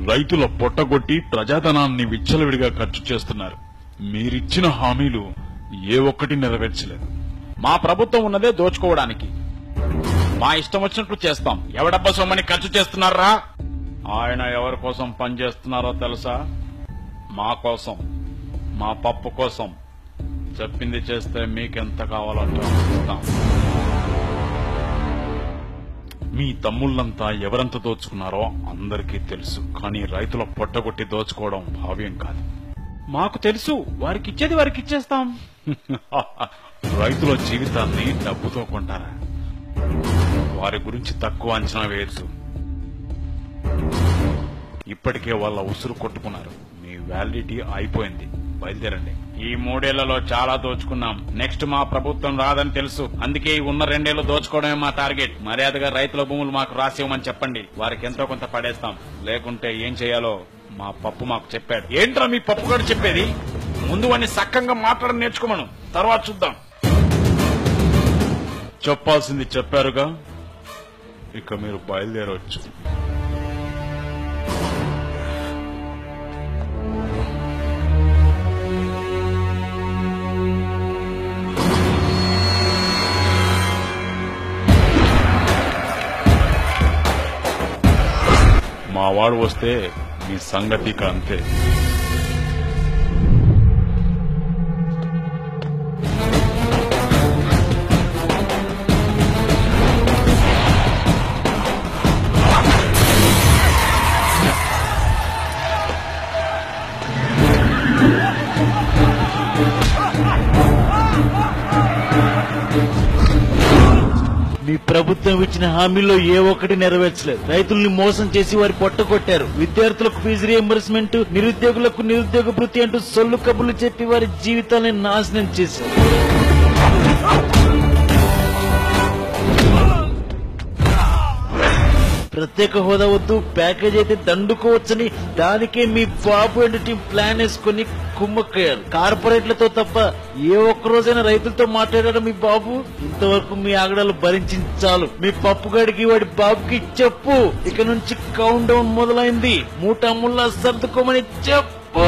రైతుల పొట్టగొట్టి ప్రజాధనాన్ని విచ్చలవిడిగా ఖర్చు చేస్తున్నారు. మీరిచ్చిన హామీలు ఏ ఒక్కటి నెరవేర్చలేదు. మా ప్రభుత్వం ఉన్నదే దోచుకోవడానికి. మా ఇష్టం వచ్చినట్లు చేస్తాం. ఎవడబ్బా సొమ్మని ఖర్చు చేస్తున్నారా? ఆయన ఎవరి కోసం పనిచేస్తున్నారో తెలుసా? మా కోసం, మా పప్పు కోసం. చెప్పింది చేస్తే మీకెంత కావాలంటే ఇస్తాం. మీ తమ్ముళ్లంతా ఎవరంత దోచుకున్నారో అందరికీ తెలుసు. కానీ రైతుల పొట్టగొట్టి దోచుకోవడం భావ్యం కాదు. మాకు తెలుసు. వారికి ఇచ్చేది వారికి ఇచ్చేస్తాం. రైతుల జీవితాన్ని డబ్బుతో కొంటారా? వారి గురించి తక్కువ అంచనా వేయచ్చు. ఇప్పటికే వాళ్ళ ఉసురు కొట్టుకున్నారు. మీ వ్యాలిడిటీ అయిపోయింది. బయలుదేరండి. ఈ 3 ఏళ్లలో చాలా దోచుకున్నాం. నెక్స్ట్ మా ప్రభుత్వం రాదని తెలుసు. అందుకే ఈ ఉన్న 2 ఏళ్లు దోచుకోవడమే మా టార్గెట్. మర్యాదగా రైతుల భూములు మాకు రాసివ్వమని చెప్పండి. వారికి ఎంతో కొంత పడేస్తాం. లేకుంటే ఏం చేయాలో మా పప్పు మాకు చెప్పాడు. ఏంట్రా మీ పప్పు గారు చెప్పేది? ముందు వాడిని సక్కంగా మాట్లాడడం నేర్చుకోమను, తర్వాత చూద్దాం. చెప్పాల్సింది చెప్పారుగా, ఇక మీరు బయలుదేరవచ్చు. మా వాడు వస్తే మీ సంగతి ఇక అంతే. మీ ప్రభుత్వం ఇచ్చిన హామీల్లో ఏ ఒక్కటి నెరవేర్చలేదు. రైతుల్ని మోసం చేసి వారి పొట్ట కొట్టారు. విద్యార్థులకు ఫీజు రియంబర్స్మెంట్, నిరుద్యోగులకు నిరుద్యోగ భృతి అంటూ సొల్లు కబుర్లు చెప్పి వారి జీవితాలను నాశనం చేశారు. ప్రత్యేక హోదా వద్దు, ప్యాకేజ్ అయితే దండుకోవచ్చని దానికే మీ బాబు అండ్ టీం ప్లాన్ వేసుకుని కుమ్మక్కయ్యారు. కార్పొరేట్లతో తప్ప ఏ ఒక్కరోజైనా రైతులతో మాట్లాడారు మీ బాబు? ఇంతవరకు మీ ఆగడాలు భరించాలు. మీ పప్పుగాడికి వాడి బాబుకి చెప్పు, ఇక నుంచి కౌంట్ డౌన్ మొదలైంది. మూటా ముల్లా సర్దుకోమని చెప్పు.